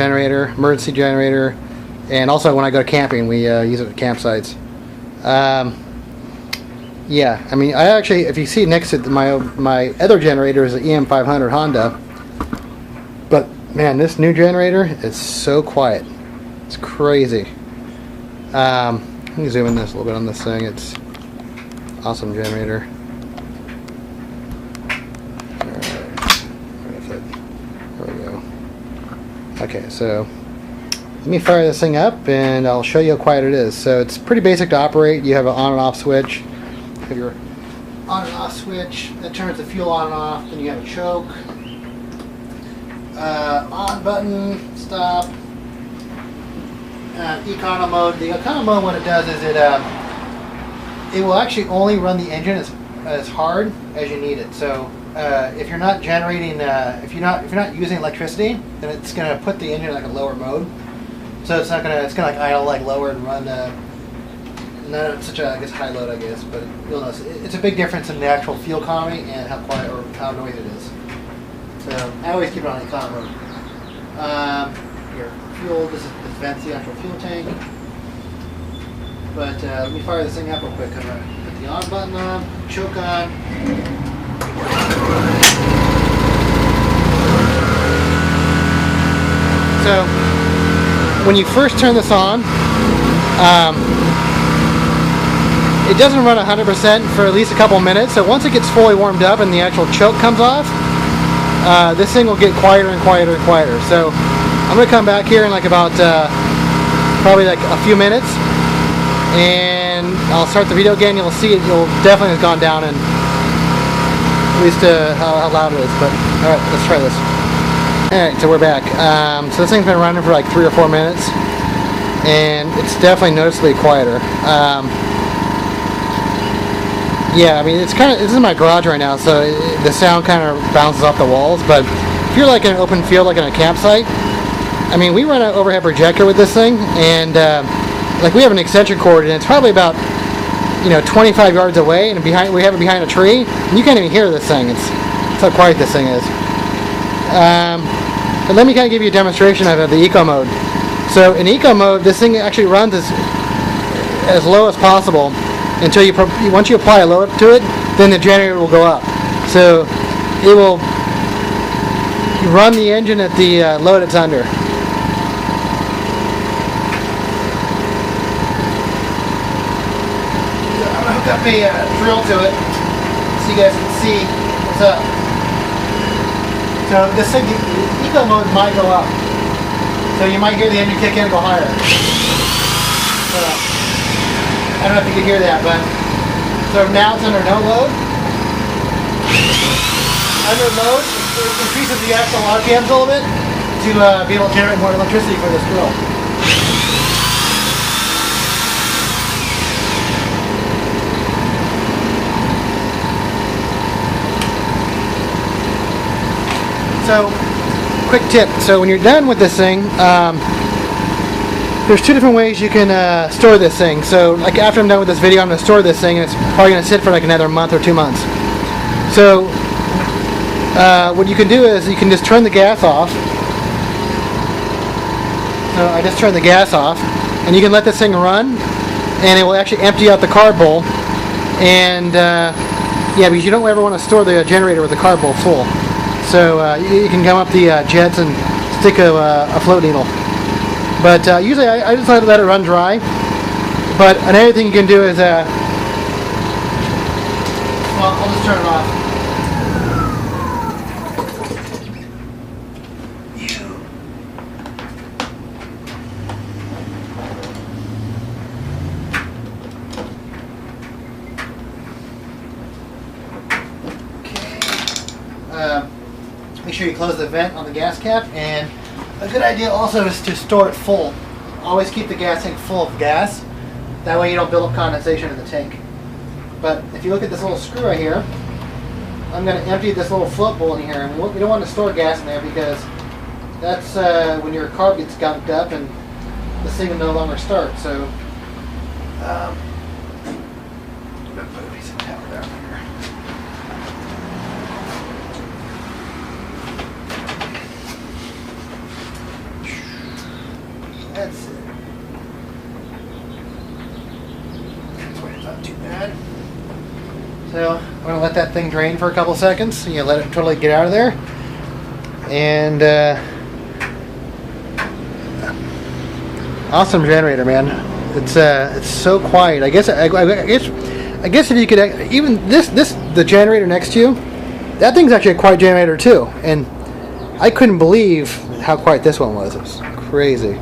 generator, emergency generator, and also when I go camping, we use it at campsites. Yeah, I mean, I actually, if you see next to my other generator is an EM500 Honda, but man, this new generator is so quiet. It's crazy. Let me zoom in this a little bit on this thing. It's awesome generator. There we go. Okay, so let me fire this thing up and I'll show you how quiet it is. So it's pretty basic to operate. You have an on and off switch. You have your on and off switch that turns the fuel on and off. Then you have a choke, on button, stop, econo mode. The econo mode, what it does is it will actually only run the engine as hard as you need it. So if you're not generating, if you're not using electricity, then it's gonna put the engine in like a lower mode. So it's gonna like idle like lower and run not at such a high load, I guess. But you'll notice it's a big difference in the actual fuel economy and how quiet or how noisy it is. So I always keep it on econo mode. Your fuel, this vents the actual fuel tank. But let me fire this thing up real quick. I'm gonna put the on button on, choke on. So when you first turn this on, it doesn't run 100% for at least a couple minutes. So once it gets fully warmed up and the actual choke comes off, this thing will get quieter and quieter and quieter. So I'm going to come back here in like about probably like a few minutes, and I'll start the video again. You'll see it. You'll definitely have gone down and at least how loud it is. But all right, let's try this. All right, so we're back. So this thing's been running for like 3 or 4 minutes, and it's definitely noticeably quieter. Yeah, I mean, it's kind of, this is my garage right now, so the sound kind of bounces off the walls. But if you're like in an open field, like in a campsite, I mean, we run an overhead projector with this thing, and like we have an extension cord, and it's probably about 25 yards away, and we have it behind a tree, and you can't even hear this thing. It's how quiet this thing is. But let me kind of give you a demonstration of the eco mode. So in eco mode, this thing actually runs as low as possible until once you apply a load to it, then the generator will go up. So it will run the engine at the load it's under. I'm gonna hook up a drill to it so you guys can see what's up. So this thing, the eco mode might go up. So you might hear the engine kick in and go higher. I don't know if you can hear that, but so now it's under no load. Under load, it increases the actual RPMs a little bit to be able to generate more electricity for this drill. So, quick tip. So when you're done with this thing, there's 2 different ways you can store this thing. So like after I'm done with this video, I'm going to store this thing, and it's probably going to sit for like another month or 2 months. So what you can do is you can just turn the gas off. So I just turned the gas off, and you can let this thing run, and it will actually empty out the carb bowl. And yeah, because you don't ever want to store the generator with the carb bowl full. So you can come up the jets and stick a float needle. But usually I just let it run dry. But another thing you can do is, well, I'll just turn it off. Okay. Make sure you close the vent on the gas cap, and a good idea also is to store it full. Always keep the gas tank full of gas. That way you don't build up condensation in the tank. But if you look at this little screw right here, I'm going to empty this little float bowl in here. And we don't want to store gas in there because that's when your carb gets gunked up and this thing will no longer start. So I'm going to put a piece of power down here. That's it. That's not too bad. So I'm gonna let that thing drain for a couple seconds. You let it totally get out of there, and awesome generator, man. It's so quiet. I guess if you could even the generator next to you, that thing's actually a quiet generator too, and I couldn't believe how quiet this one was. It was crazy.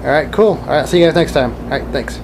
All right, cool. All right, see you guys next time. All right, thanks.